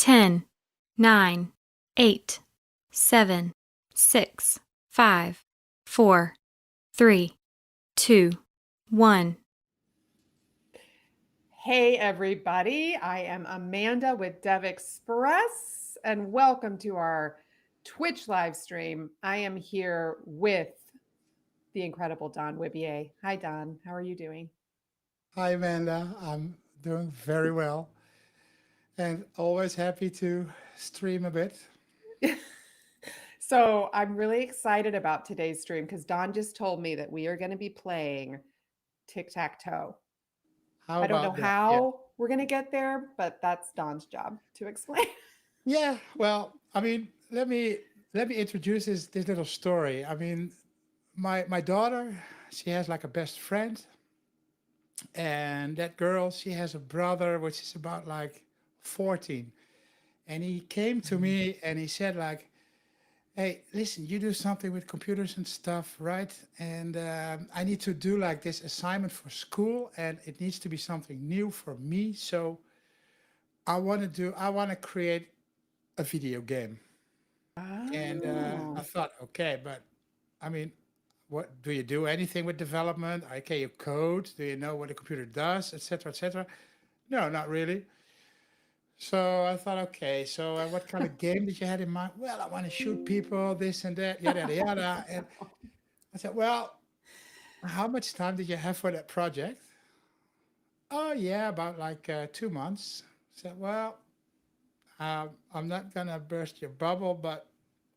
10, 9, 8, 7, 6, 5, 4, 3, 2, 1. Hey everybody, I am Amanda with DevExpress and welcome to our Twitch live stream. I am here with the incredible Don Wibier. Hi Don, how are you doing? Hi, Amanda. I'm doing very well and always happy to stream a bit. So I'm really excited about today's stream because Don just told me that we are going to be playing Tic Tac Toe. How I don't know about that? Yeah. how we're going to get there, but that's Don's job to explain. Yeah. Well, let me introduce this little story. My daughter, she has like a best friend, and that girl, she has a brother which is about like 14. And he came to me and he said like, hey, listen, you do something with computers and stuff, right? And I need to do like this assignment for school, and it needs to be something new for me. So I want to create a video game. And I Oh. thought, okay, but I mean, what do you do anything with development? Okay, you code. Do you know what a computer does, etc., etc.? No, not really. So I thought, okay, so what kind of game did you have in mind? Well, I want to shoot people, this and that, yada, yada, yada. And I said, well, how much time did you have for that project? Oh, yeah, about like 2 months. I said, well, I'm not going to burst your bubble, but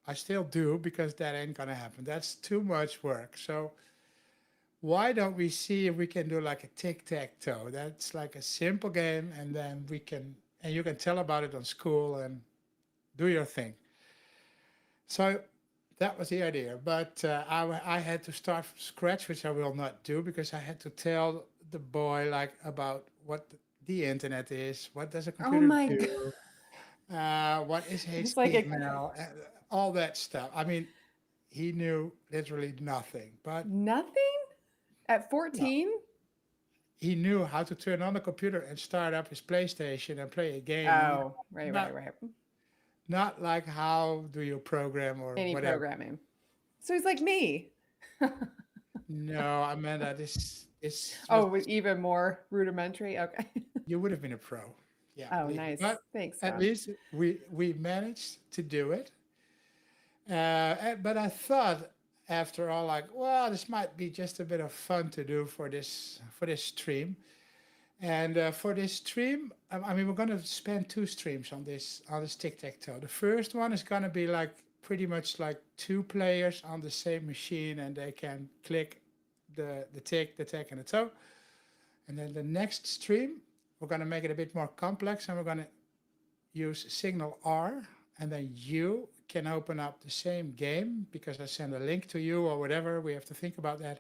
I still do because that ain't going to happen. That's too much work. So why don't we see if we can do like a tic tac toe? That's like a simple game, and then and you can tell about it on school and do your thing. So that was the idea. But I had to start from scratch, which I will not do because I had to tell the boy like about what the internet is, what does a Oh computer my God. do, what is It's like a HTML, all that stuff. I mean, he knew literally nothing, but nothing at no, 14? he knew how to turn on the computer and start up his PlayStation and play a game. Oh, right, right, Not right. not like how do you program or Any whatever. programming. So he's like me. No, Amanda, this was Oh, even more rudimentary. Okay. you would have been a pro. Yeah, Oh, believe me. nice. But Thanks, at Don. least we managed to do it. But I thought after all, like, well, this might be just a bit of fun to do for this stream. And for this stream, I mean, we're going to spend two streams on this tic tac toe. The first one is going to be like pretty much like two players on the same machine, and they can click the tick, the tac, and the toe. And then the next stream, we're going to make it a bit more complex, and we're going to use signal R, and then you can open up the same game because I send a link to you or whatever. We have to think about that.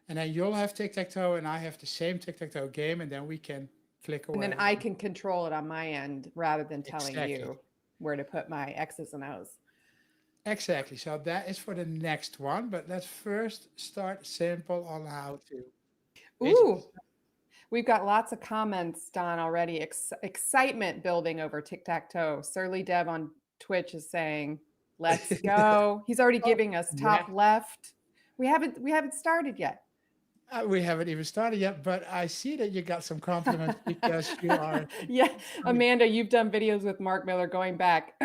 And then you'll have tic tac toe, and I have the same tic tac toe game, and then we can click And then away. I can control it on my end rather than telling Exactly. you where to put my X's and O's. Exactly. So that is for the next one, but let's first start simple on how to basically. Ooh, we've got lots of comments, Don, already. Excitement building over tic tac toe. Surly Dev on Twitch is saying, "Let's go." He's already Oh, giving us yeah. top left. We haven't started yet. We haven't even started yet, but I see that you got some compliments because you are. Yeah, I mean, Amanda, you've done videos with Mark Miller going back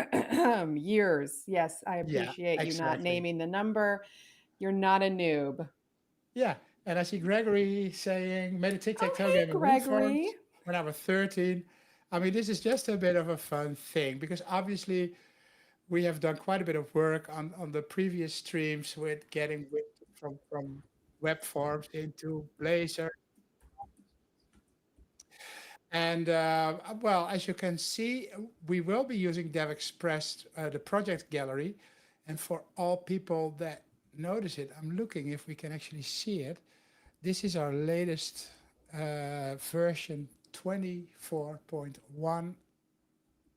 years. Yes, I yeah, appreciate you not exactly. naming the number. You're not a noob. Yeah, and I see Gregory saying, made a tic tac Oh, toe hey, game in Gregory. WinForms when I was 13. I mean, this is just a bit of a fun thing because obviously we have done quite a bit of work on the previous streams with getting from web forms into Blazor. And well, as you can see, we will be using DevExpress, the project gallery. And for all people that notice it, I'm looking if we can actually see it. This is our latest version 24.1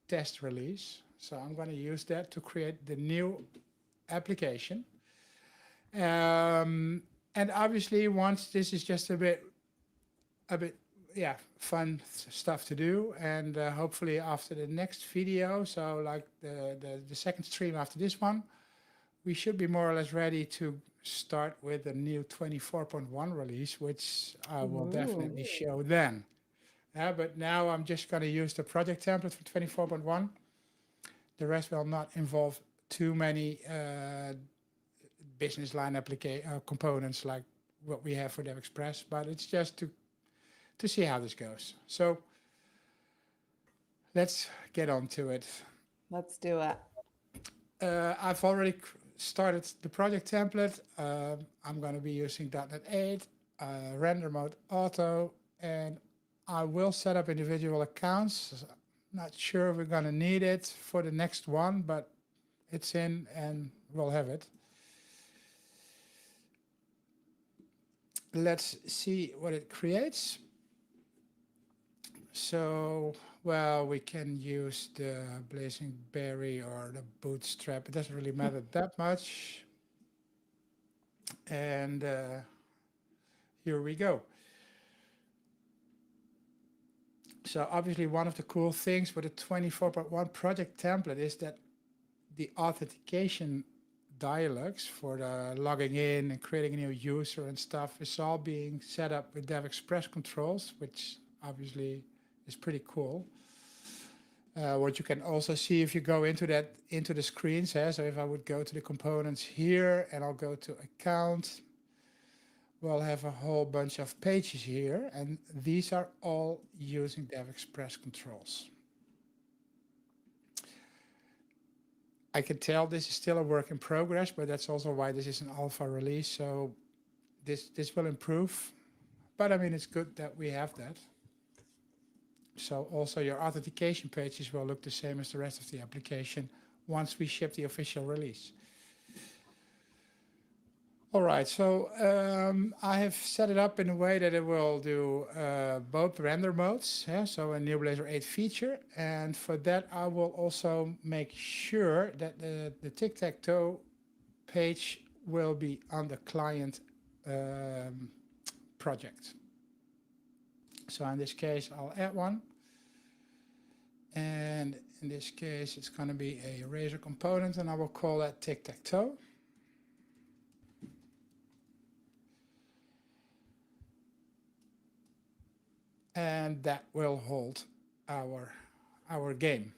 test release. So I'm going to use that to create the new application. And obviously, once this is just a bit yeah, fun stuff to do. And hopefully after the next video, so like the second stream after this one, we should be more or less ready to start with the new 24.1 release, which I will Ooh. definitely show then. But now I'm just going to use the project template for 24.1. The rest will not involve too many business line application components like what we have for DevExpress, but it's just to see how this goes. So let's get on to it. Let's do it. I've already started the project template. I'm going to be using .NET 8, render mode auto, and I will set up individual accounts. Not sure we're going to need it for the next one, but it's in and we'll have it. Let's see what it creates. So, well, we can use the Blazing Berry or the Bootstrap. It doesn't really matter that much. And here we go. So obviously one of the cool things with the 24.1 project template is that the authentication dialogues for the logging in and creating a new user and stuff is all being set up with DevExpress controls, which obviously is pretty cool. What you can also see if you go into the screens, so if I would go to the components here and I'll go to account, we'll have a whole bunch of pages here, and these are all using DevExpress controls. I can tell this is still a work in progress, but that's also why this is an alpha release. So this will improve, but I mean, it's good that we have that. So also your authentication pages will look the same as the rest of the application once we ship the official release. All right, so I have set it up in a way that it will do both render modes, so a new Blazor 8 feature. And for that, I will also make sure that the Tic Tac Toe page will be on the client project. So in this case, I'll add one. And in this case, it's going to be a razor component, and I will call that Tic Tac Toe. And that will hold our game.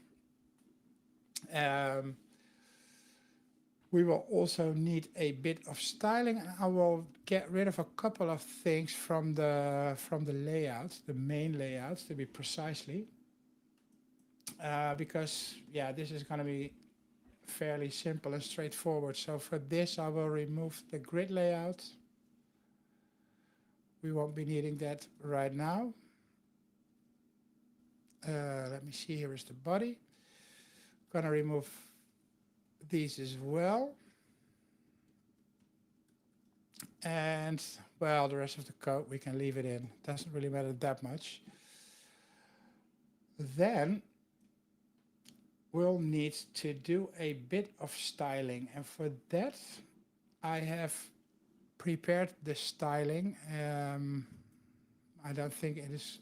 We will also need a bit of styling, and I will get rid of a couple of things from the layout, the main layouts to be precisely, because yeah, this is going to be fairly simple and straightforward. So for this, I will remove the grid layout. We won't be needing that right now. Let me see, here is the body. Gonna remove these as well. And well, the rest of the code we can leave it in. Doesn't really matter that much. Then we'll need to do a bit of styling, and for that I have prepared the styling. I don't think it is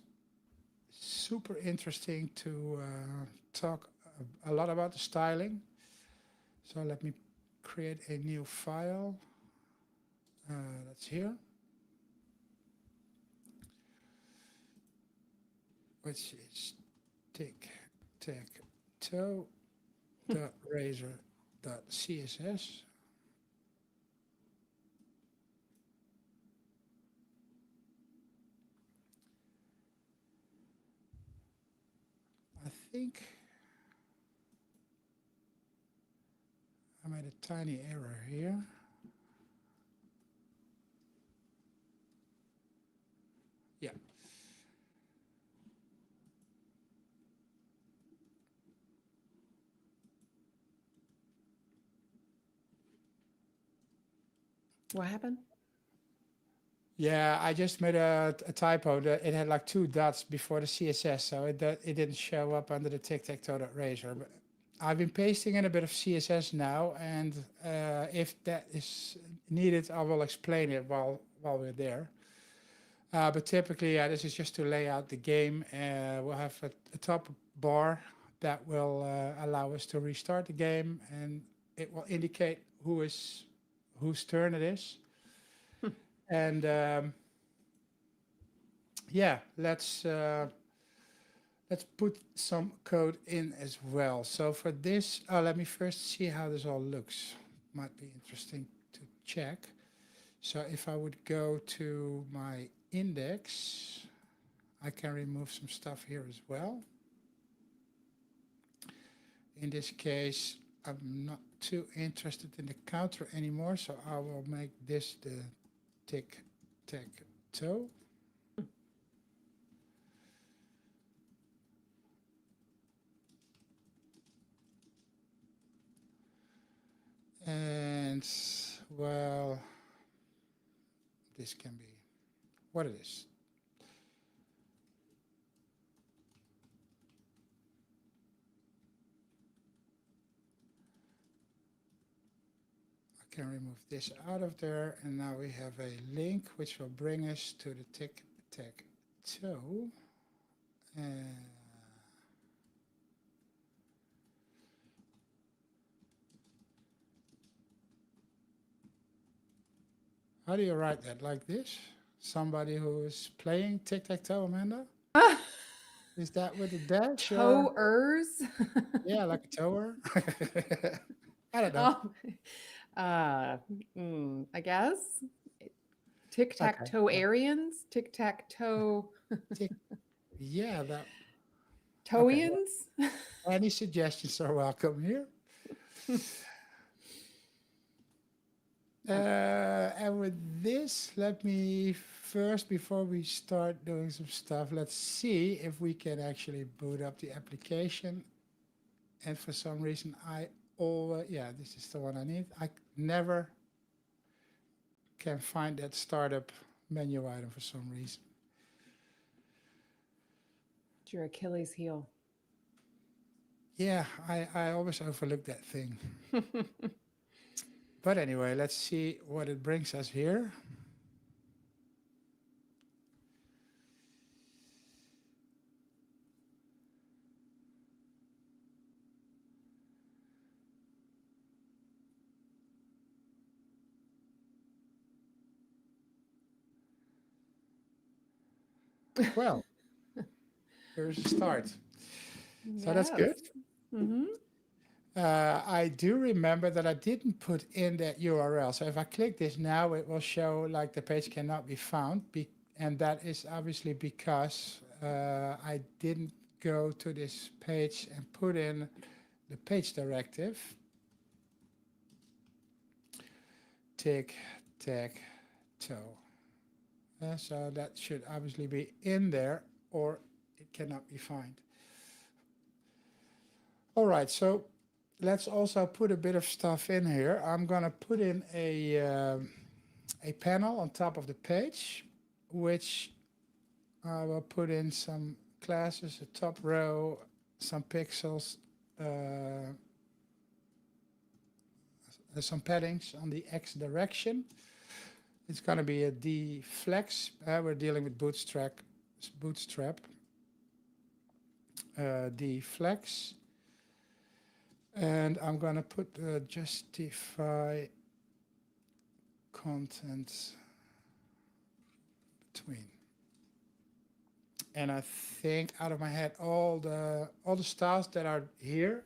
super interesting to talk a lot about the styling. So let me create a new file. That's here, which is Tic Tac Toe .razor.css. I think I made a tiny error here. Yeah. What happened? Yeah, I just made a typo. It had like 2 dots before the CSS, so it didn't show up under the tic-tac-toe.razor. But I've been pasting in a bit of CSS now, and if that is needed, I will explain it while we're there. But typically, this is just to lay out the game. We'll have a top bar that will allow us to restart the game, and it will indicate whose turn it is. And yeah, let's put some code in as well. So for this, let me first see how this all looks. Might be interesting to check. So if I would go to my index, I can remove some stuff here as well. In this case, I'm not too interested in the counter anymore, so I will make this the tic tac toe. And well, this can be what it is. I can remove this out of there, and now we have a link which will bring us to the tic tac toe. How do you write that? Like this? Somebody who is playing tic tac toe, Amanda? Is that with a dash or Toers. yeah, like a tower? I don't know. Oh, I guess tic tac Okay. toe Aryans, tic tac toe Tic, yeah, that. Okay. Well, Toeians. any suggestions are welcome here. And with this, let me first, before we start doing some stuff, let's see if we can actually boot up the application. And for some reason, yeah, this is the one I need. I never can find that startup menu item for some reason. It's your Achilles heel. Yeah, I always overlook that thing. But anyway, let's see what it brings us here. Well, here's a start. So that's Yes. good. Mm-hmm. I do remember that I didn't put in that URL. So if I click this now, it will show like the page cannot be found. And that is obviously because I didn't go to this page and put in the page directive. Tic tac toe. So that should obviously be in there or it cannot be found. All right, so let's also put a bit of stuff in here. I'm gonna put in a panel on top of the page, which I will put in some classes, a top row, some pixels, some paddings on the X direction. It's gonna be a D flex. We're dealing with bootstrap. D flex. And I'm gonna put justify content between. And I think out of my head, all the styles that are here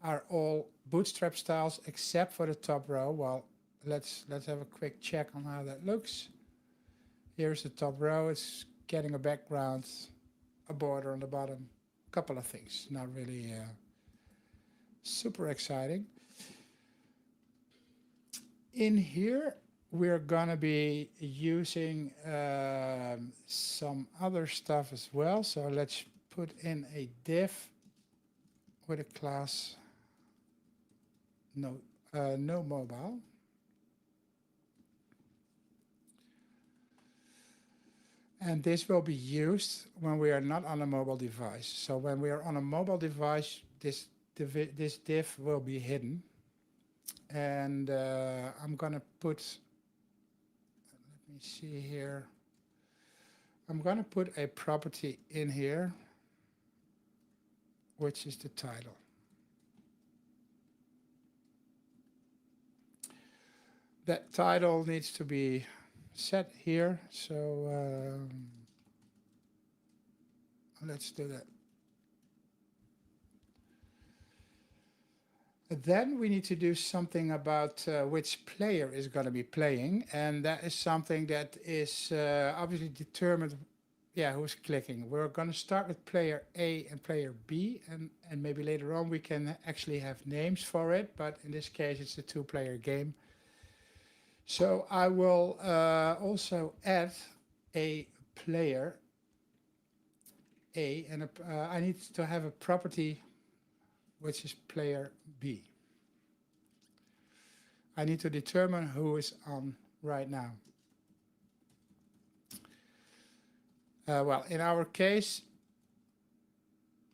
are all bootstrap styles except for the top row. Well, let's have a quick check on how that looks. Here's the top row. It's getting a background, a border on the bottom, a couple of things. Not really super exciting. In here, we're gonna be using some other stuff as well. So let's put in a div with a class no mobile. And this will be used when we are not on a mobile device. So when we are on a mobile device, this div will be hidden. And I'm gonna put, let me see here. I'm going to put a property in here, which is the title. That title needs to be set here. So let's do that. Then we need to do something about which player is going to be playing. And that is something that is obviously determined, yeah, who's clicking. We're going to start with player A and player B. And maybe later on we can actually have names for it. But in this case, it's a two-player game. So I will also add a player A. And I need to have a property which is player B. I need to determine who is on right now. Well, in our case,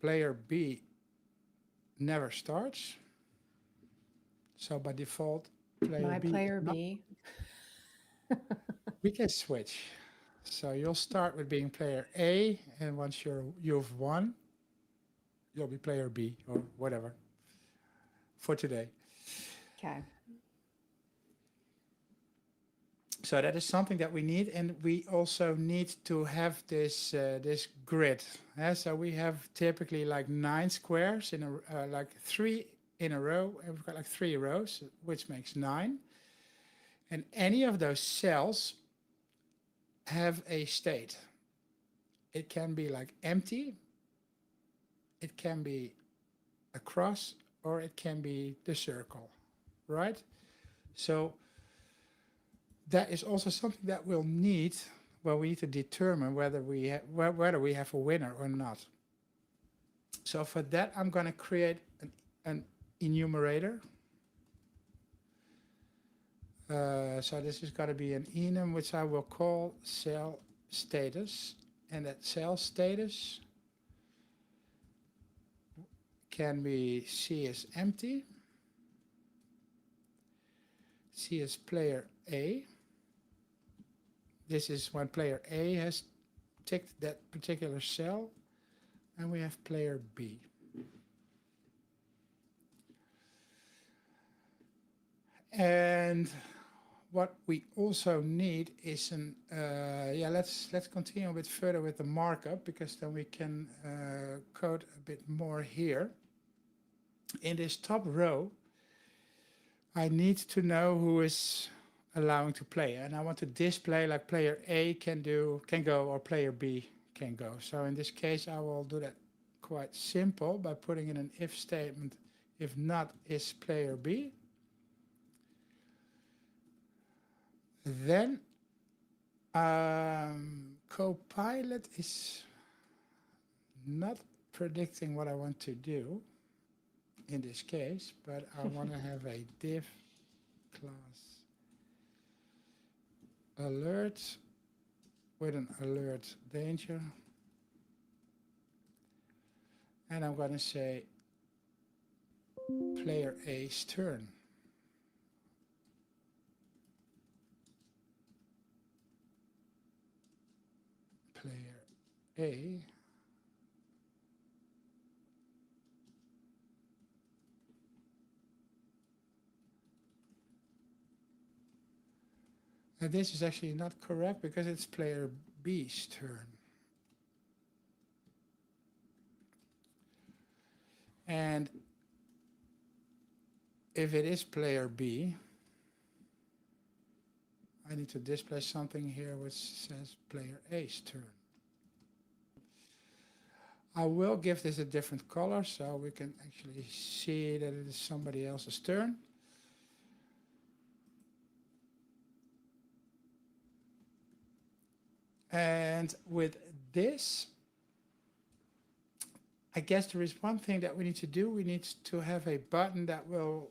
player B never starts. So by default, player B. Player B. We can switch. So you'll start with being player A, and once you've won, you'll be player B or whatever for today. Okay. So that is something that we need, and we also need to have this this grid. So we have typically like 9 squares in a like 3 in a row, and we've got like 3 rows, which makes 9. And any of those cells have a state. It can be like empty, it can be a cross, or it can be the circle, right? So that is also something that we'll need. Well, we need to determine whether we have a winner or not. So for that, I'm going to create an enumerator. So this is going to be an enum, which I will call cell status, and that cell status can be C as empty, C as player A. This is when player A has ticked that particular cell, and we have player B. And what we also need is an let's continue a bit further with the markup, because then we can code a bit more here. In this top row, I need to know who is allowing to play, and I want to display like player A can go or player B can go. So in this case, I will do that quite simple by putting in an if statement. If not, is player B. Then Copilot is not predicting what I want to do in this case, but I want to have a div class alert with an alert danger, and I'm going to say player A's turn. Player A and this is actually not correct because it's player B's turn. And if it is player B, I need to display something here which says player A's turn. I will give this a different color so we can actually see that it is somebody else's turn. And with this, I guess there is one thing that we need to do. We need to have a button that will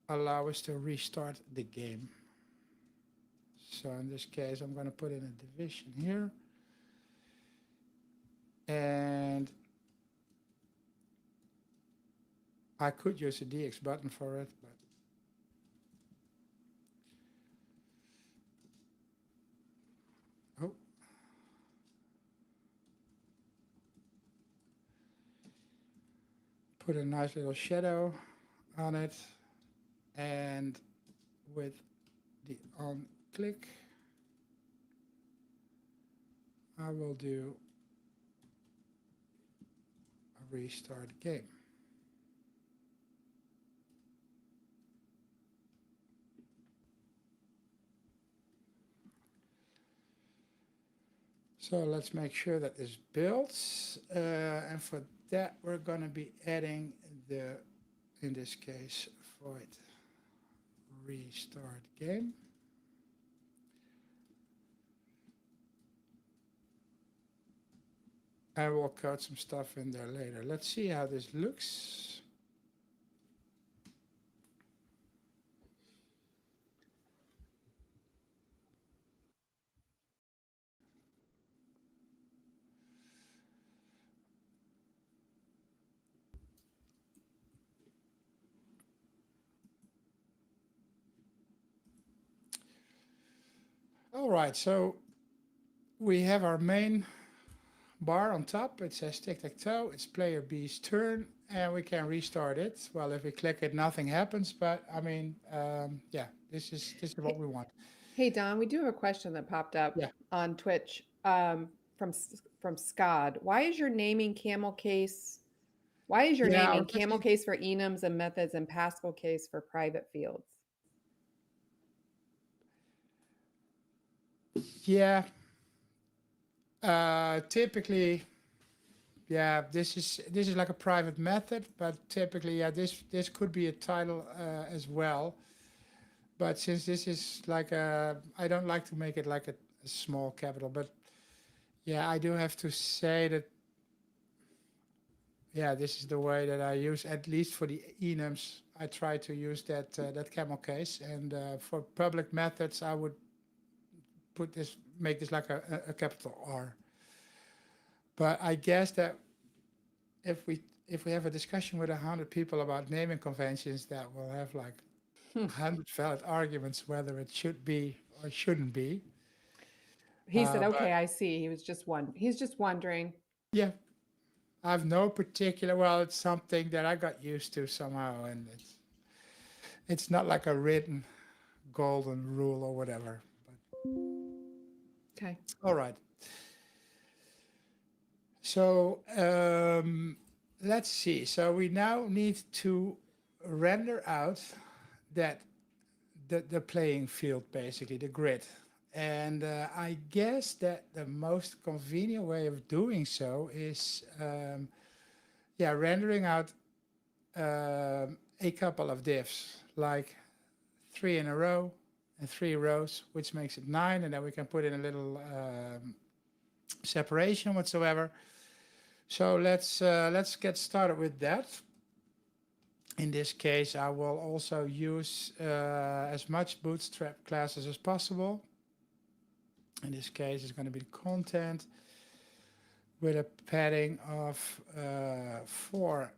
allow us to restart the game. So in this case, I'm going to put in a division here. And I could use a DX button for it, but put a nice little shadow on it, and with the on click, I will do a restart game. So let's make sure that this builds, and for that we're going to be adding the, in this case, void restart game. I will code some stuff in there later. Let's see how this looks. All right, so we have our main bar on top. It says Tic Tac Toe. It's player B's turn, and we can restart it. Well, if we click it, nothing happens. But I mean, yeah, this is what we want. Hey, Don, we do have a question that popped up Yeah, on Twitch from Scott. Why is your naming camel case? Why is your yeah. naming camel case for enums and methods and Pascal case for private fields? Yeah. Typically, yeah, this is like a private method, but typically, yeah, this could be a title as well. But since this is like a, I don't like to make it like a small capital, but yeah, I do have to say that, yeah, this is the way that I use, at least for the enums. I try to use that camel case, and for public methods, I would put this, make this like a capital R. But I guess that if we have a discussion with 100 people about naming conventions, that will have like 100 valid arguments whether it should be or shouldn't be. He said, But "Okay, I see." He's just wondering. yeah, I have no particular. Well, it's something that I got used to somehow, and it's not like a written golden rule or whatever. But Okay. all right. So let's see. So we now need to render out that the playing field, basically the grid. And I guess that the most convenient way of doing so is, yeah, rendering out a couple of divs, like 3 in a row and 3 rows, which makes it 9, and then we can put in a little separation whatsoever. So let's get started with that. In this case, I will also use as much bootstrap classes as possible. In this case, it's going to be the content with a padding of 4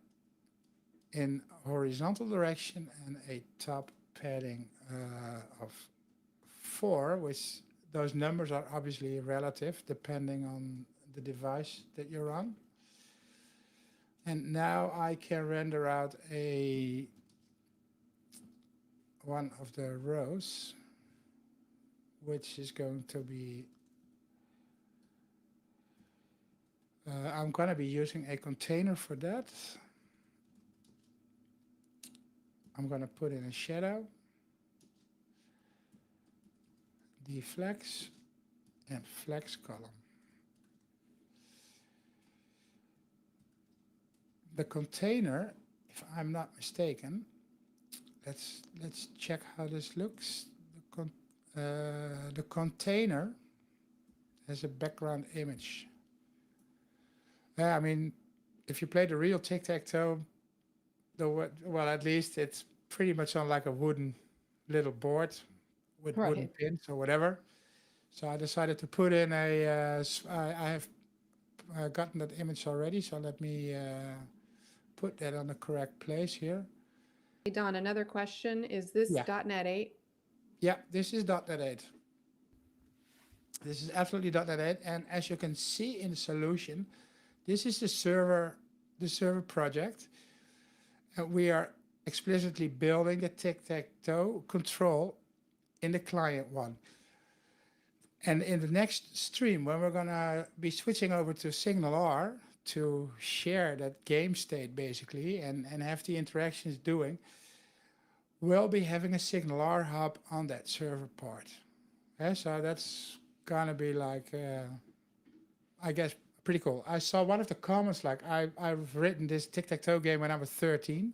in horizontal direction and a top padding of 4, which those numbers are obviously relative depending on the device that you're on. And now I can render out one of the rows, which is going to be, I'm going to be using a container for that. I'm going to put in a shadow, deflex, and flex column. The container, if I'm not mistaken, let's check how this looks. The container has a background image. I mean, if you play the real tic-tac-toe, well, at least it's pretty much on like a wooden little board with wooden pins or whatever. So I decided to put in I have gotten that image already, so let me put that on the correct place here. Hey, Don, another question. Is this Yeah. .NET 8? Yeah, this is .NET 8. This is absolutely .NET 8, and as you can see in the solution, this is the server project. we are explicitly building the tic-tac-toe control in the client one. And in the next stream, when we're gonna be switching over to Signal R to share that game state basically and have the interactions doing, we'll be having a Signal R hub on that server part. Yeah, so that's gonna be like, I guess, pretty cool. I saw one of the comments like, I've written this tic-tac-toe game when I was 13.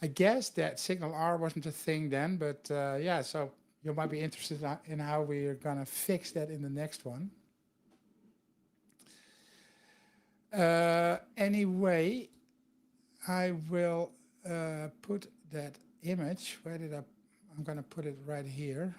I guess that Signal R wasn't a thing then, but yeah, so you might be interested in how we're gonna fix that in the next one. Anyway, I will put that image, where did I'm gonna put it right here.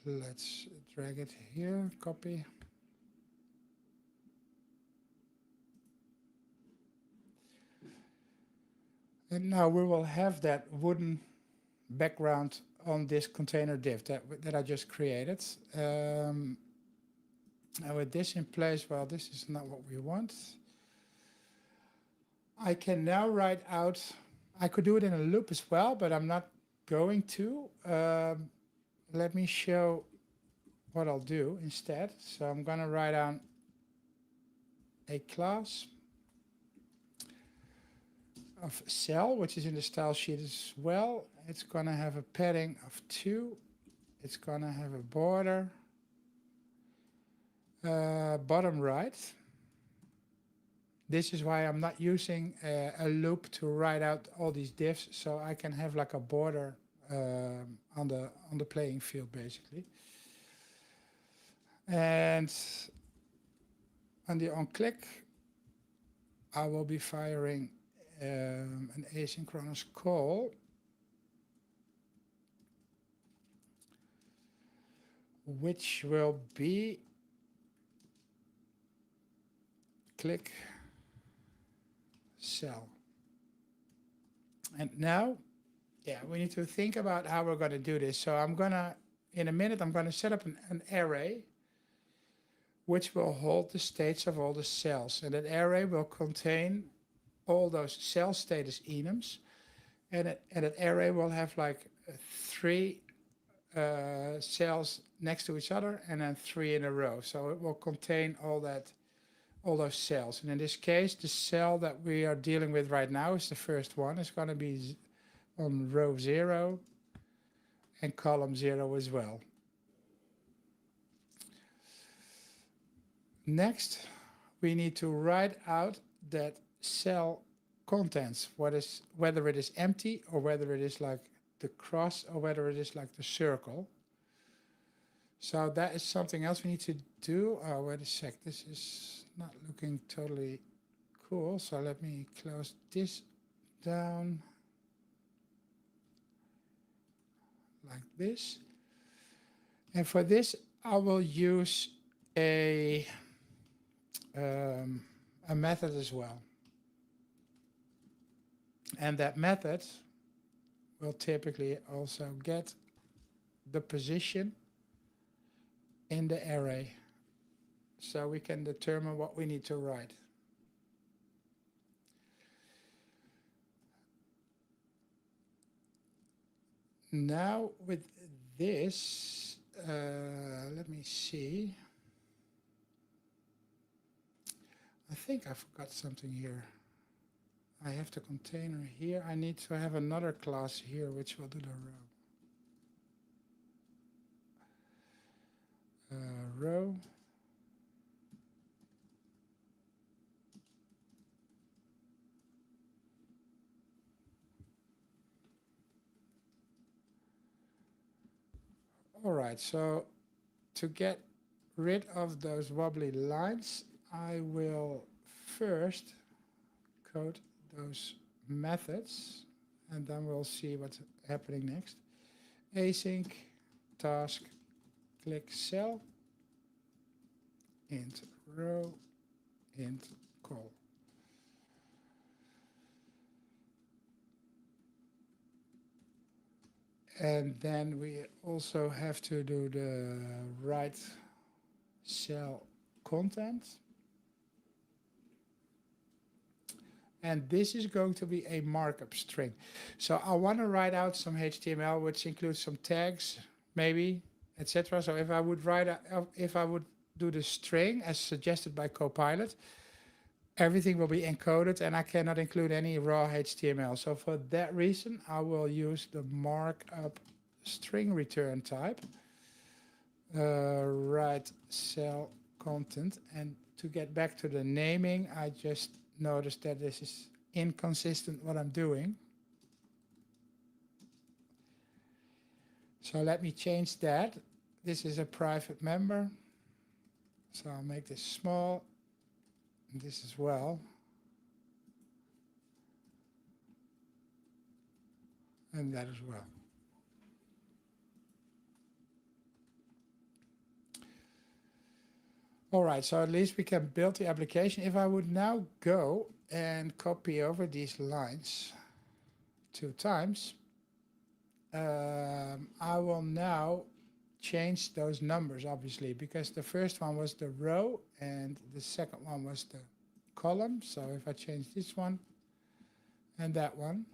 Let's drag it here, copy. And now we will have that wooden background on this container div that I just created. And with this in place, well, this is not what we want. I can now write out, I could do it in a loop as well, but I'm not going to. Let me show what I'll do instead. So I'm gonna write down a class of cell, which is in the style sheet as well. It's gonna have a padding of 2. It's gonna have a border, bottom right. This is why I'm not using a loop to write out all these divs, so I can have like a border on the playing field basically. And on the on-click, I will be firing an asynchronous call, which will be click cell. And now, yeah, we need to think about how we're going to do this. So I'm gonna, in a minute, I'm going to set up an array which will hold the states of all the cells. And that array will contain all those cell status enums. And that array will have like 3 cells next to each other and then 3 in a row. So it will contain all those cells. And in this case, the cell that we are dealing with right now is the first one. It's going to be on row 0 and column 0 as well. Next, we need to write out that cell contents, whether it is empty or whether it is like the cross or whether it is like the circle. So that is something else we need to do. Oh, wait a sec, this is not looking totally cool. So let me close this down like this. And for this, I will use a method as well. And that method will typically also get the position in the array, so we can determine what we need to write. Now with this, let me see. I think I forgot something here. I have the container here. I need to have another class here which will do the row. All right, so to get rid of those wobbly lines, I will first code those methods, and then we'll see what's happening next. Async, task, click cell, int row, int call. And then we also have to do the right cell content. And this is going to be a markup string. So I want to write out some HTML, which includes some tags, maybe, etc. So if I would if I would do the string as suggested by Copilot, everything will be encoded and I cannot include any raw HTML. So for that reason, I will use the markup string return type, right cell content. And to get back to the naming, I just noticed that this is inconsistent what I'm doing. So let me change that. This is a private member. So I'll make this small, and this as well. And that as well. All right, so at least we can build the application. If I would now go and copy over these lines 2 times, I will now change those numbers, obviously, because the first one was the row and the second one was the column. So if I change this one and that one,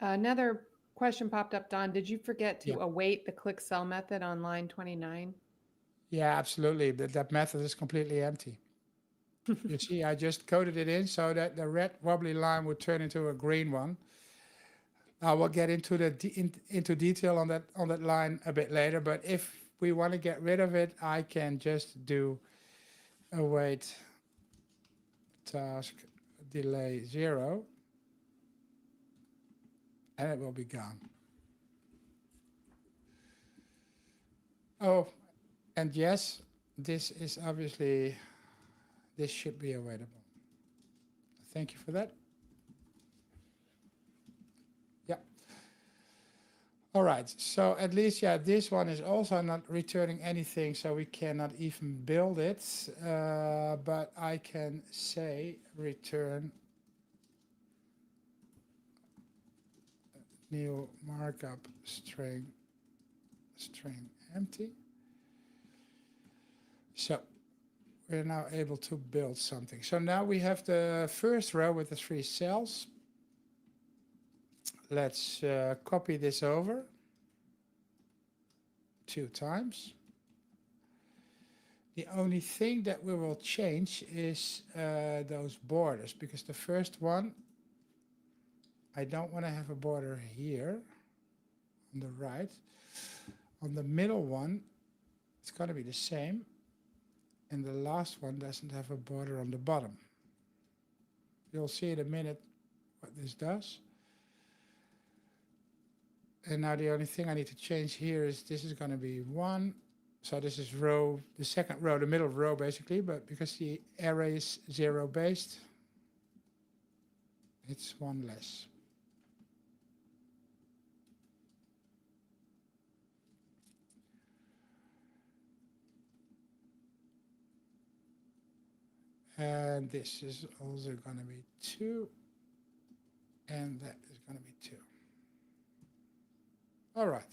Another question popped up, Don. Did you forget to yeah. await the click cell method on line 29? Yeah, absolutely. That method is completely empty. You see, I just coded it in so that the red wobbly line would turn into a green one. I will get into into detail on that line a bit later, but if we want to get rid of it, I can just do await task delay 0 and it will be gone. Oh, and yes, this is obviously, this should be awaitable. Thank you for that. Yeah. All right, so at least, yeah, this one is also not returning anything, so we cannot even build it. But I can say return new markup string empty. So we're now able to build something. So now we have the first row with the 3 cells. Let's copy this over 2 times. The only thing that we will change is those borders, because the first one, I don't want to have a border here on the right. On the middle one, it's going to be the same. And the last one doesn't have a border on the bottom. You'll see in a minute what this does. And now the only thing I need to change here is this is going to be 1. So this is row, the second row, the middle row basically, but because the array is 0 based, it's 1 less. And this is also going to be 2. And that is going to be 2. All right.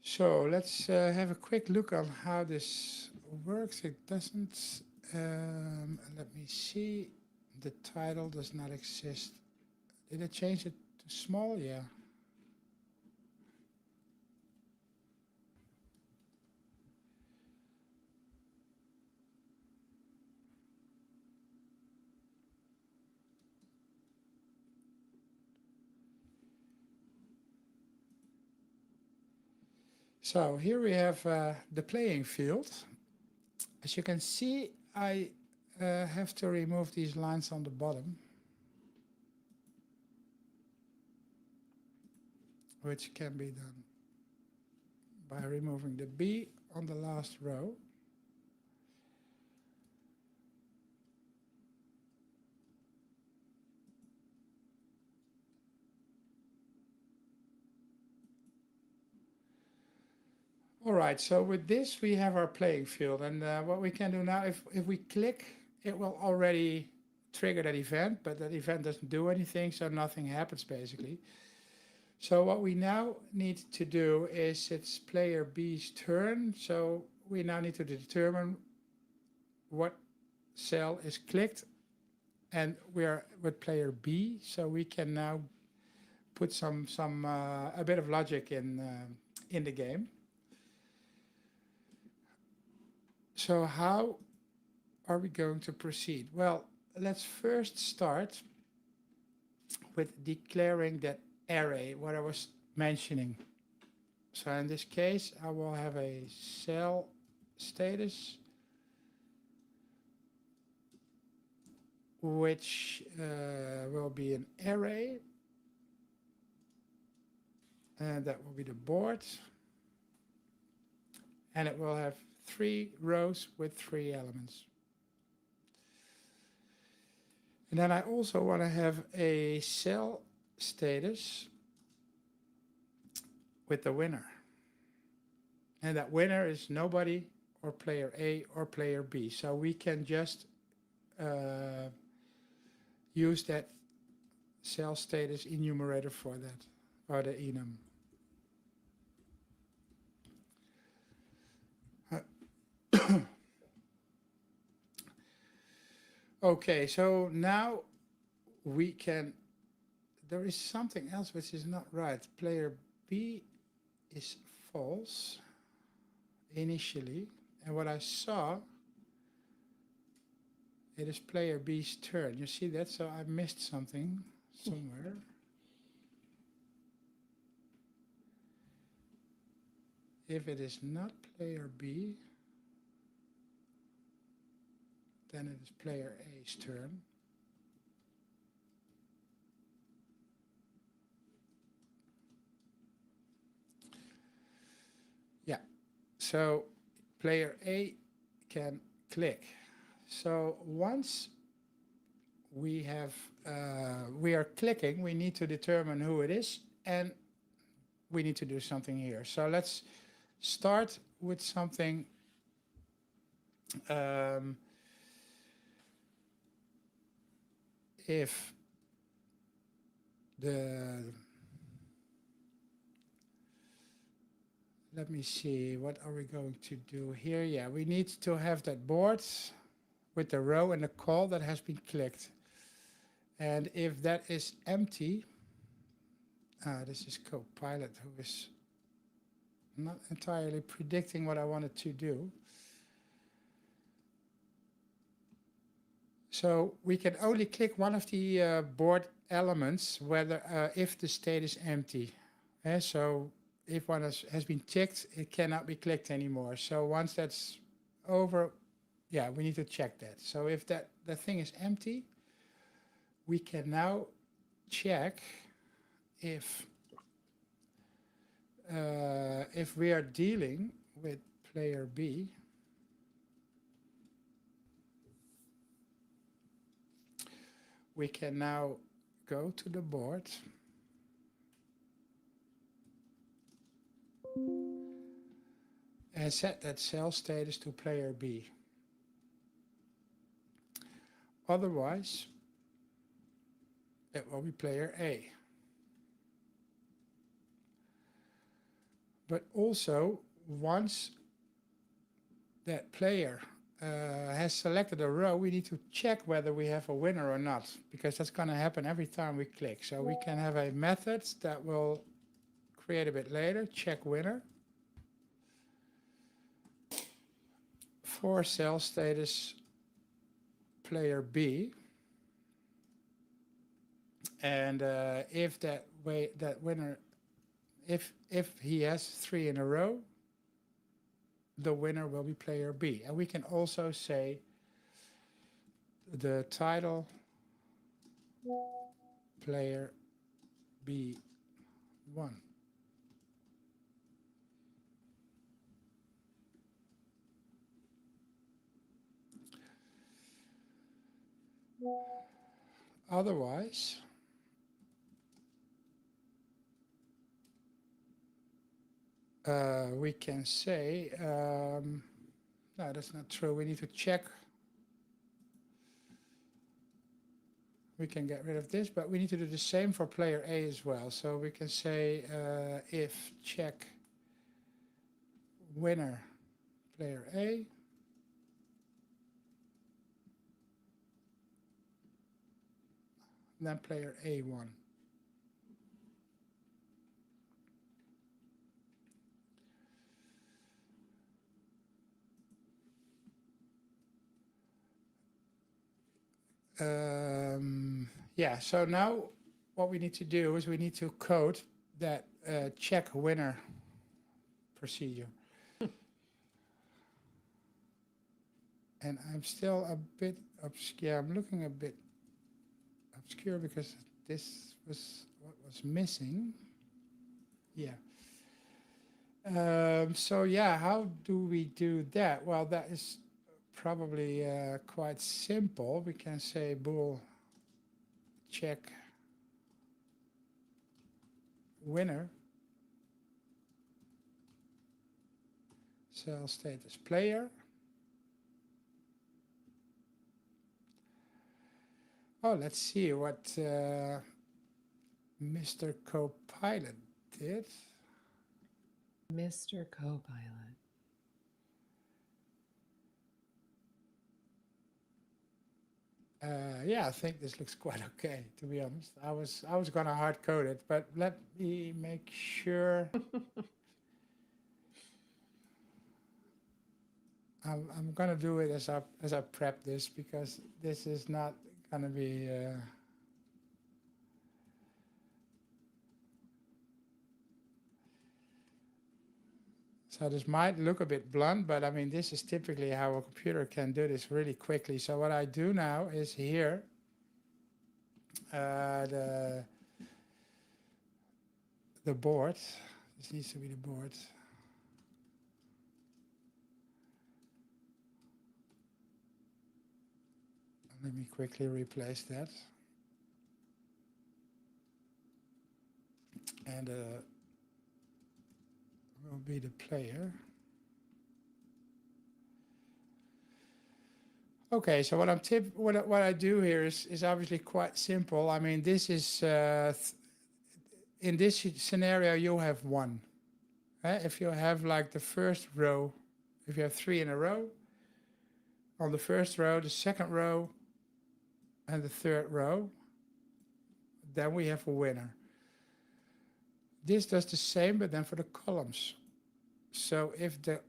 So let's have a quick look on how this works. It doesn't, let me see, the title does not exist. Did I change it to small? Yeah. So here we have the playing field. As you can see, I have to remove these lines on the bottom, which can be done by removing the B on the last row. All right, so with this we have our playing field, and what we can do now, if we click, it will already trigger that event, but that event doesn't do anything, so nothing happens basically. So what we now need to do is it's player B's turn, so we now need to determine what cell is clicked, and we are with player B, so we can now put some a bit of logic in the game. So how are we going to proceed? Well, let's first start with declaring that array, what I was mentioning. So in this case, I will have a cell status, which will be an array, and that will be the board. And it will have 3 rows with 3 elements. And then I also want to have a cell status with the winner. And that winner is nobody or player A or player B. So we can just use that cell status enumerator for that, or the enum. Okay, so now we can, there is something else which is not right. Player B is false initially, and what I saw, it is player B's turn. You see that? So I missed something somewhere. If it is not player B, then it is player A's turn. Yeah, so player A can click. So once we have, we are clicking, we need to determine who it is, and we need to do something here. So let's start with something if the, let me see, what are we going to do here? Yeah, we need to have that board with the row and the call that has been clicked. And if that is empty, this is Copilot who is not entirely predicting what I wanted to do. So we can only click one of the board elements whether if the state is empty. So if one has been ticked, it cannot be clicked anymore. So once that's over, yeah, we need to check that. So if the thing is empty, we can now check if we are dealing with player B. We can now go to the board and set that cell status to player B. Otherwise, it will be player A. But also, once that player has selected a row, we need to check whether we have a winner or not, because that's going to happen every time we click. So we can have a method that will create a bit later, check winner, for cell status player B. And if that winner, if he has 3 in a row, the winner will be player B. And we can also say the title player B1. Otherwise, we can say, no, that's not true. We need to check. We can get rid of this, but we need to do the same for player A as well. So we can say if check winner player A, then player A won. Yeah, so now what we need to do is we need to code that check winner procedure. And I'm still a bit obscure. I'm looking a bit obscure because this was what was missing. Yeah. So yeah, how do we do that? Well, that is probably quite simple. We can say bool check winner cell status player. Oh, let's see what Mr. Copilot did. Mr. Copilot. Yeah, I think this looks quite okay, to be honest. I was gonna hard code it, but let me make sure. I'm gonna do it as I prep this because this is not gonna be. So this might look a bit blunt, but I mean this is typically how a computer can do this really quickly. So what I do now is here. The board. This needs to be the board. Let me quickly replace that. And will be the player. Okay, so what I do here is obviously quite simple. I mean, this is in this scenario you have one. If you have like the first row, if you have 3 in a row, on the first row, the second row, and the third row, then we have a winner. This does the same, but then for the columns. So if the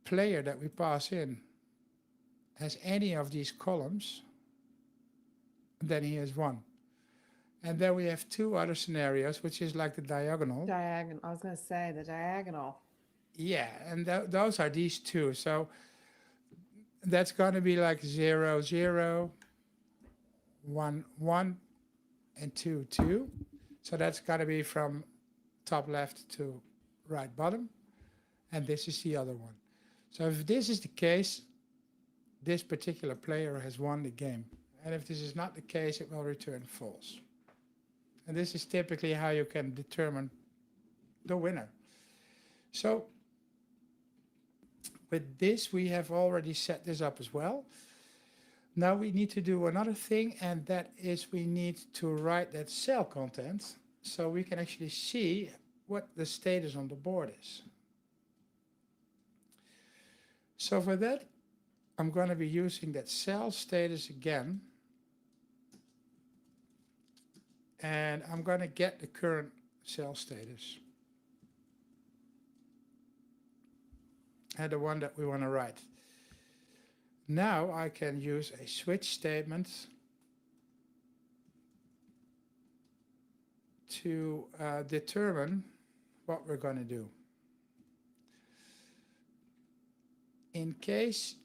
player that we pass in has any of these columns, then he has won. And then we have 2 other scenarios, which is like the diagonal. Diagonal. I was going to say the diagonal. Yeah, and those are these 2. So that's going to be like 0, 0, 1, 1, and 2, 2. So that's got to be from top left to right bottom. And this is the other one. So if this is the case, this particular player has won the game. And if this is not the case, it will return false. And this is typically how you can determine the winner. So with this, we have already set this up as well. Now we need to do another thing, and that is we need to write that cell content so we can actually see what the status on the board is. So for that, I'm going to be using that cell status again. And I'm going to get the current cell status. And the one that we want to write. Now I can use a switch statement to determine what we're going to do. In case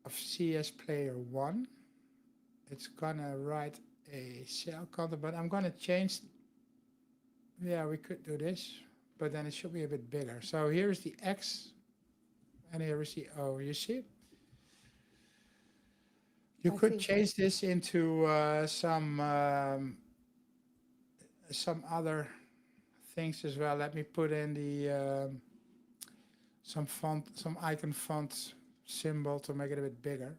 of CS player 1, it's going to write a cell content, but I'm going to change. Yeah, we could do this, but then it should be a bit bigger. So here's the X, and here is the O. You see? You could change this into some other things as well. Let me put in the some font, some icon font symbol to make it a bit bigger.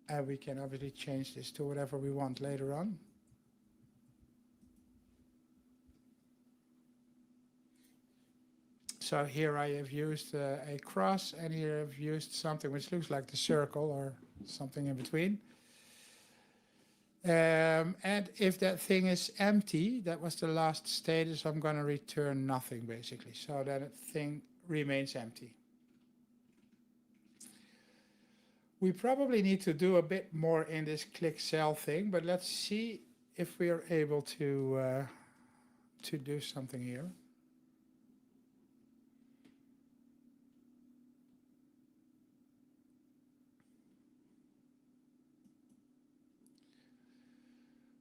And we can obviously change this to whatever we want later on. So here I have used a cross, and here I've used something which looks like the circle or something in between. And if that thing is empty, that was the last status, I'm going to return nothing basically. So that thing remains empty. We probably need to do a bit more in this click cell thing, but let's see if we are able to do something here.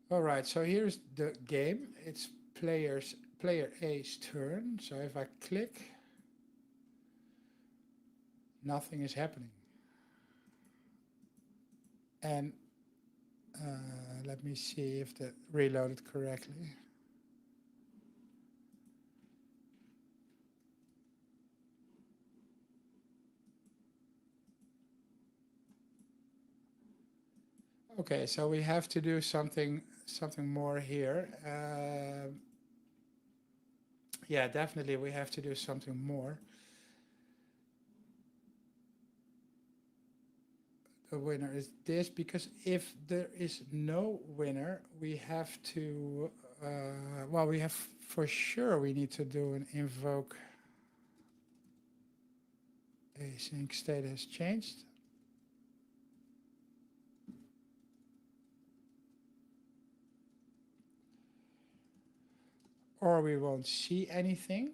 All right, so here's the game. It's player A's turn. So if I click, nothing is happening. And let me see if that reloaded correctly. Okay, so we have to do something more here. Yeah, definitely we have to do something more. The winner is this, because if there is no winner, we have to, well, we have for sure, we need to do an invoke async state has changed. Or we won't see anything.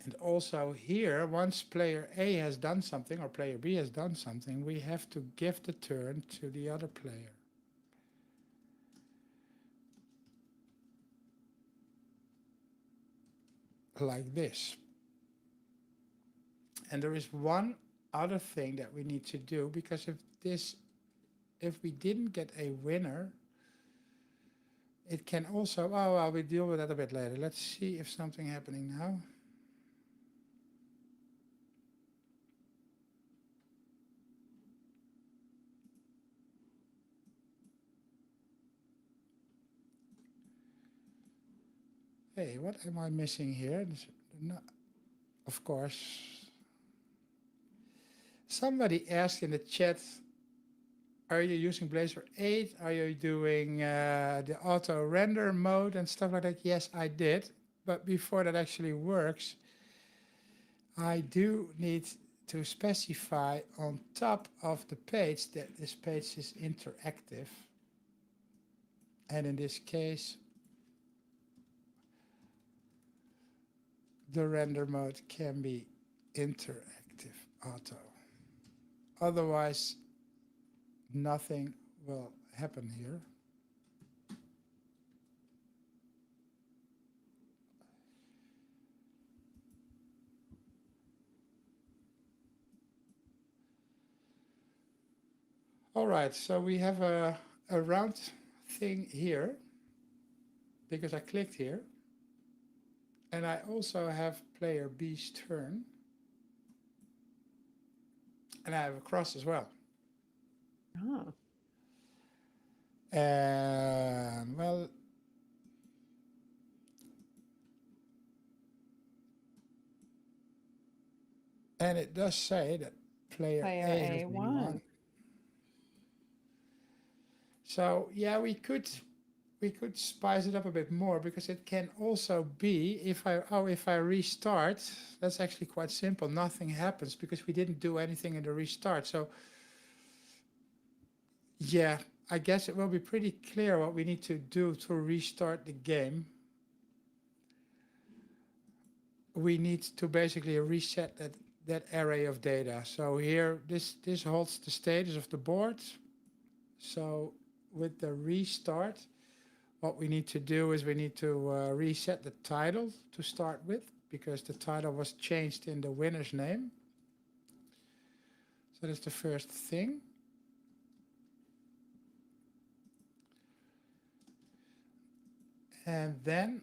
And also here, once player A has done something or player B has done something, we have to give the turn to the other player. Like this. And there is one other thing that we need to do, because if we didn't get a winner, it can also, oh, well, we'll deal with that a bit later. Let's see if something happening now. Hey, what am I missing here? Of course. Somebody asked in the chat, are you using Blazor 8? Are you doing the auto render mode and stuff like that? Yes, I did. But before that actually works, I do need to specify on top of the page that this page is interactive. And in this case, the render mode can be interactive auto. Otherwise, nothing will happen here. All right, so we have a round thing here because I clicked here. And I also have player B's turn. And I have a cross as well. Oh. And well, and it does say that player A has been won. So yeah, we could spice it up a bit more, because it can also be if I restart, that's actually quite simple. Nothing happens because we didn't do anything in the restart. So yeah, I guess it will be pretty clear what we need to do to restart the game. We need to basically reset that array of data. So here, this holds the status of the board. So with the restart, what we need to do is we need to reset the title to start with, because the title was changed in the winner's name. So that's the first thing. And then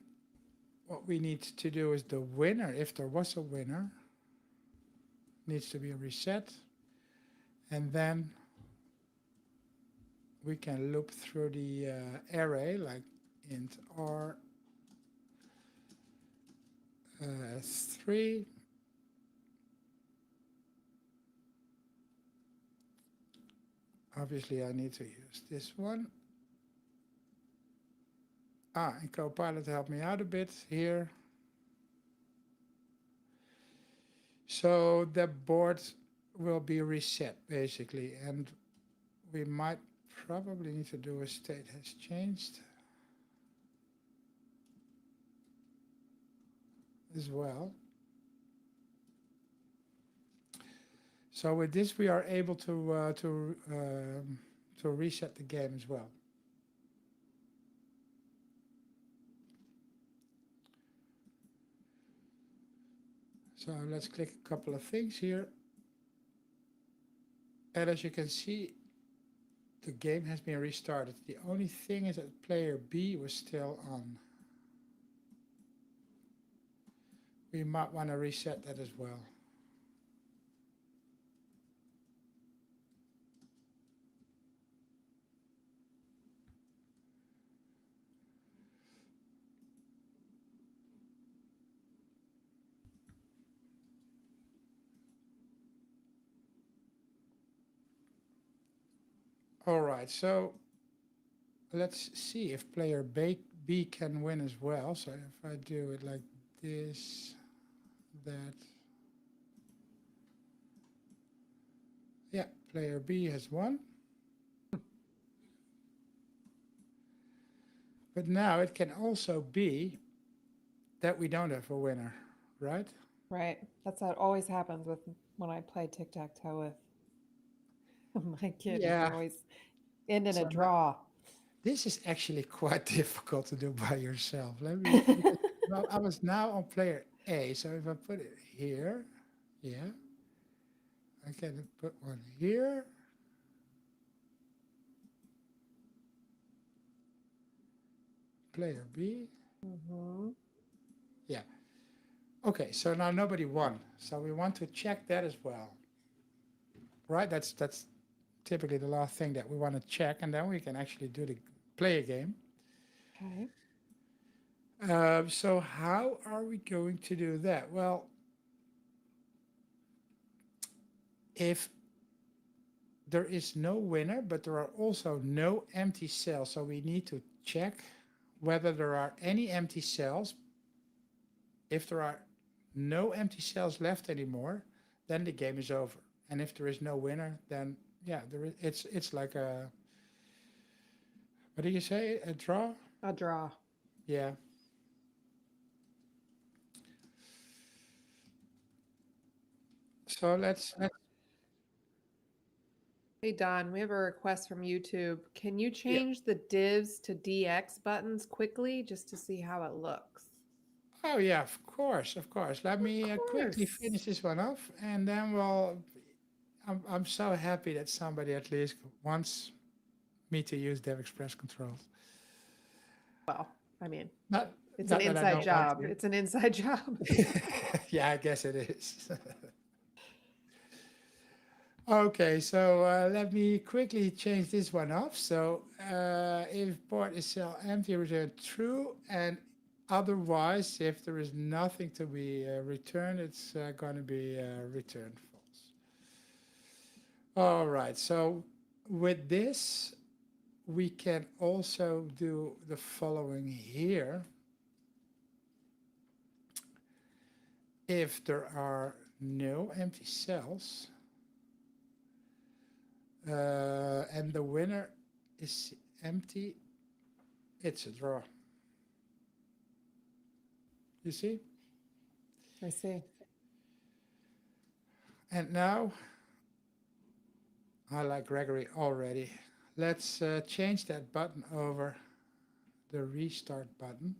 what we need to do is the winner, if there was a winner, needs to be reset. And then we can loop through the array like int r 3. Obviously, I need to use this one. And Copilot helped me out a bit here. So the board will be reset basically, and we might probably need to do a state has changed as well. So with this, we are able to reset the game as well. So let's click a couple of things here. And as you can see, the game has been restarted. The only thing is that player B was still on. We might want to reset that as well. All right, so let's see if player B can win as well. So if I do it like this, that. Yeah, player B has won. But now it can also be that we don't have a winner, right? Right. That's how it always happens with when I play tic tac toe with my kid. It can Yeah. always end in a So draw. this is actually quite difficult to do by yourself. Let me, because, well, I was now on player A. So if I put it here, yeah, I can put one here. Player B. Mm-hmm. Yeah. Okay, so now nobody won. So we want to check that as well. Right? That's typically the last thing that we want to check, and then we can actually play a game. Okay. So how are we going to do that? Well, if there is no winner, but there are also no empty cells, so we need to check whether there are any empty cells. If there are no empty cells left anymore, then the game is over. And if there is no winner, then yeah, it's like a, what do you say? A draw? A draw. Yeah. So let's Hey Don, we have a request from YouTube. Can you yeah. change the divs to DX buttons quickly just to see how it looks? Oh yeah, of course, of course. Let me Of quickly course. finish this one off, and then we'll. I'm so happy that somebody at least wants me to use DevExpress controls. Well, I mean, Not it's an not that I inside don't want job. to. It's an inside job. Yeah, I guess it is. Okay, so let me quickly change this one off. So if board is cell empty, return true, and otherwise, if there is nothing to be returned, it's going to be returned false. All right, so with this, we can also do the following here. If there are no empty cells, and the winner is empty, it's a draw. You see? I see. And now, I like Gregory already. Let's change that button over the restart button.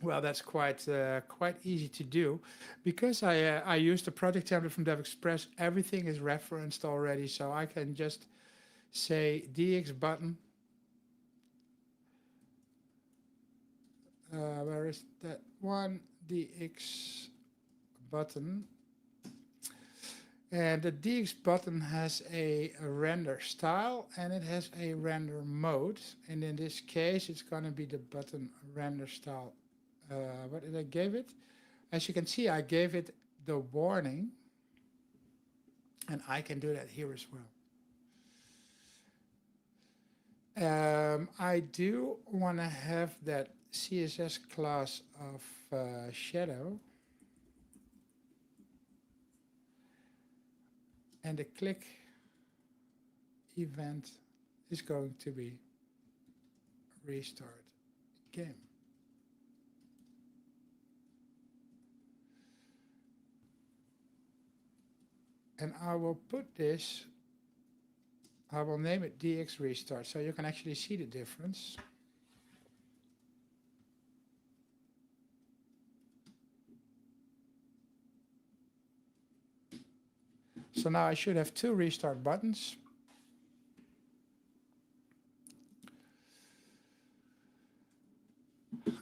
Well, that's quite easy to do because I used the project template from DevExpress. Everything is referenced already, so I can just say DX button. where is that one? DX button. And the DX button has a render style and it has a render mode. And in this case, it's going to be the button render style. What did I give it? As you can see, I gave it the warning, and I can do that here as well. I do want to have that CSS class of shadow, and the click event is going to be restart game. And I will put this, I will name it DX restart so you can actually see the difference. So now I should have two restart buttons.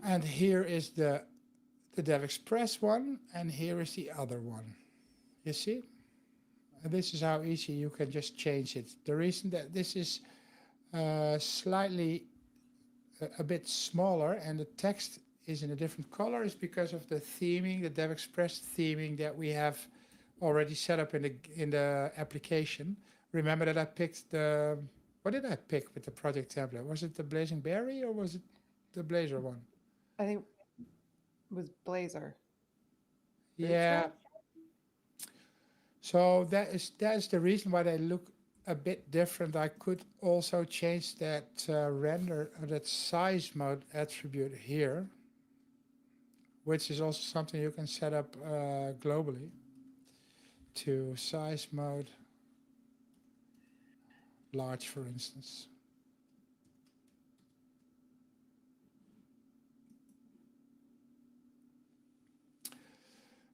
And here is the DevExpress one, and here is the other one. You see? And this is how easy you can just change it. The reason that this is slightly a bit smaller and the text is in a different color is because of the theming, the DevExpress theming that we have already set up in the application. Remember that I picked the, what did I pick with the project template? Was it the Blazing Berry or was it the Blazor one? I think it was Blazor. Yeah. So that's the reason why they look a bit different. I could also change that render, that size mode attribute here, which is also something you can set up globally to size mode large, for instance.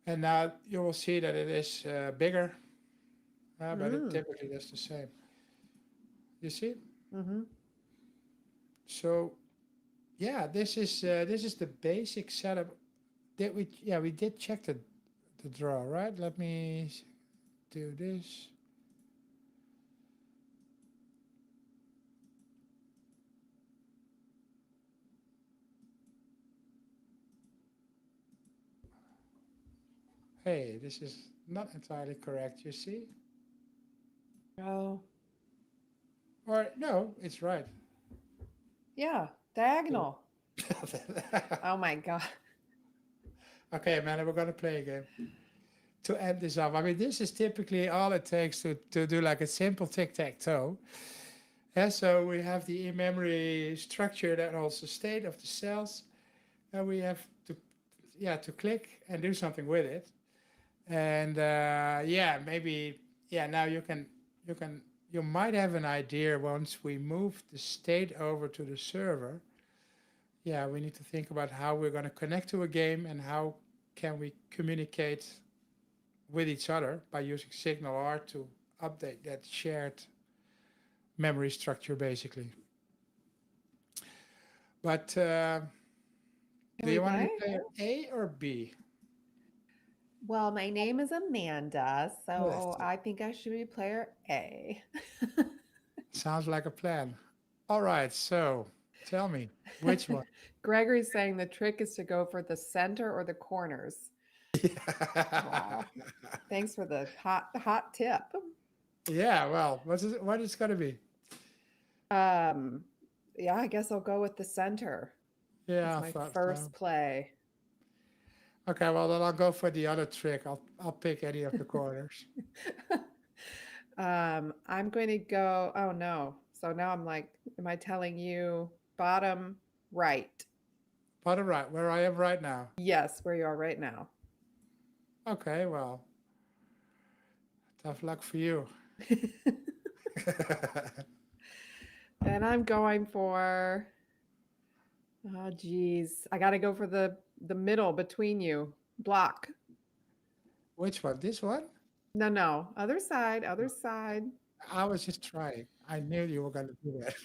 And now you will see that it is bigger, but it typically does the same. You see? Mm-hmm. So, yeah, this is the basic setup. Did we? Yeah, we did check the draw, right? Let me do this. Hey, this is not entirely correct, you see? Oh, Or no, it's right. yeah, diagonal. Oh my God. Okay, man, we're gonna play a game to end this up. I mean, this is typically all it takes to do like a simple tic-tac-toe. And so we have the in-memory structure that holds the state of the cells, and we have to click and do something with it. And maybe now you might have an idea once we move the state over to the server. Yeah, we need to think about how we're going to connect to a game and how can we communicate with each other by using SignalR to update that shared memory structure, basically. But do you want to be player A or B? Well, my name is Amanda, so I think I should be player A. Sounds like a plan. All right, so tell me, which one? Gregory's saying the trick is to go for the center or the corners. Wow. Thanks for the hot tip. Yeah, well, what is going to be? Yeah, I guess I'll go with the center. Yeah, It's I my thought first so. play. Okay, well then I'll go for the other trick. I'll pick any of the corners. I'm going to go, oh no. So now I'm like, am I telling you bottom right? Bottom right, where I am right now. Yes, where you are right now. Okay, well, tough luck for you. And I'm going for, oh geez, I got to go for the middle between you. Block. Which one? This one? No, other side, other side. I was just trying. I knew you were going to do that.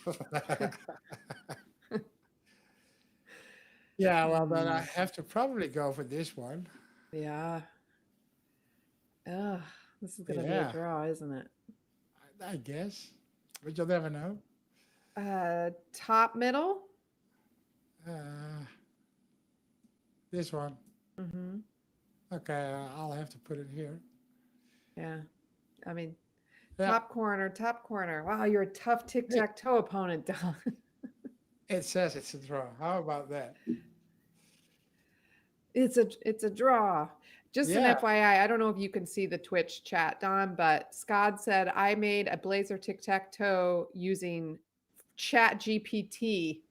Yeah, well, then I have to probably go for this one. Yeah. Ugh, this is gonna be a Yeah, draw, isn't it? I guess. But you'll never know. Top middle. Uh, this one. Mm-hmm. Okay, I'll have to put it here. Yeah. I mean, Yeah, top corner, top corner. Wow, you're a tough it, tic-tac-toe opponent, Don. it says it's a draw. How about that? It's a draw. Just an Yeah, FYI, I don't know if you can see the Twitch chat, Don, but Scott said I made a Blazor tic-tac-toe using Chat GPT,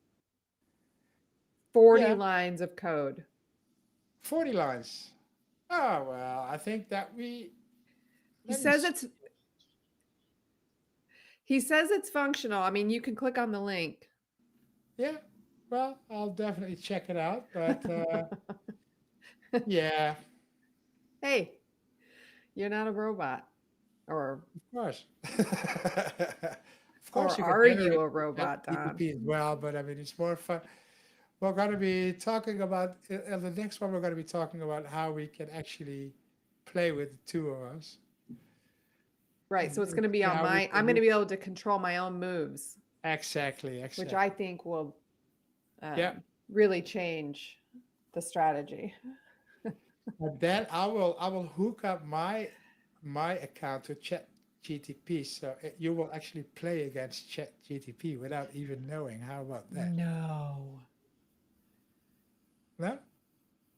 40 yeah, lines of code. 40 lines. Oh, well, I think that He let me says see. it's he says it's functional. I mean, you can click on the link. Yeah, well, I'll definitely check it out. But yeah, Hey, you're not a robot. Or of course. Of course, or you can are you generate a robot, Don? GDP as well, but I mean, it's more fun. We're going to be talking about, in the next one, we're going to be talking about how we can actually play with the two of us. Right. So it's And going to be see on how we my, I'm can going to use. be able to control my own moves, Exactly, which exactly. I think will Yeah. really change the strategy. And then I will hook up my account to Chat GTP, so you will actually play against Chat GTP without even knowing. How about that? No. No?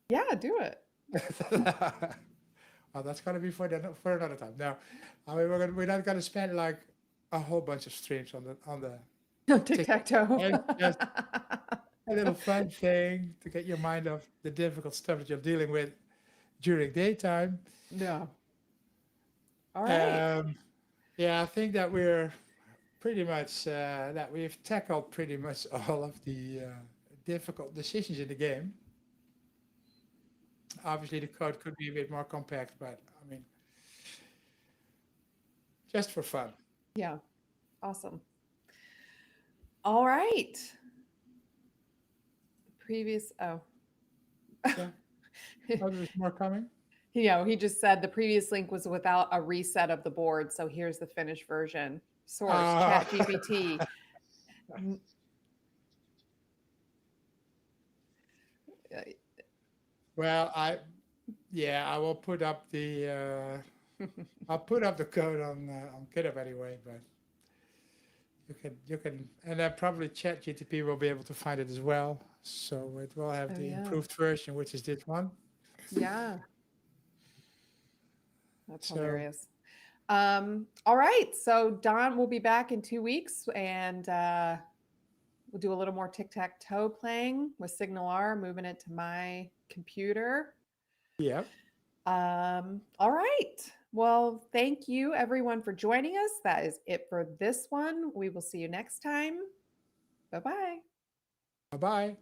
Yeah, do it. Well, that's gonna be for another time. Now, I mean, we're not gonna spend like a whole bunch of streams on the No, TikTok. tic-tac-toe. It's just a little fun thing to get your mind off the difficult stuff that you're dealing with during daytime. No. All right. Um, yeah, I think that we're pretty much that we've tackled pretty much all of the difficult decisions in the game. Obviously, the code could be a bit more compact, but I mean, just for fun. Yeah. Awesome. All right. Previous, oh. Yeah. Oh, there's more coming. He just said the previous link was without a reset of the board. So here's the finished version. Source, Uh, Chat GPT. well, I will put up the I'll put up the code on GitHub anyway, but you can, and then probably ChatGTP will be able to find it as well. So it will have Oh, the yeah. improved version, which is this one. Yeah. That's So hilarious. All right. So Don will be back in 2 weeks and we'll do a little more tic-tac-toe playing with Signal R, moving it to my computer. yeah, All right. Well, thank you everyone for joining us. That is it for this one. We will see you next time. Bye-bye. bye bye.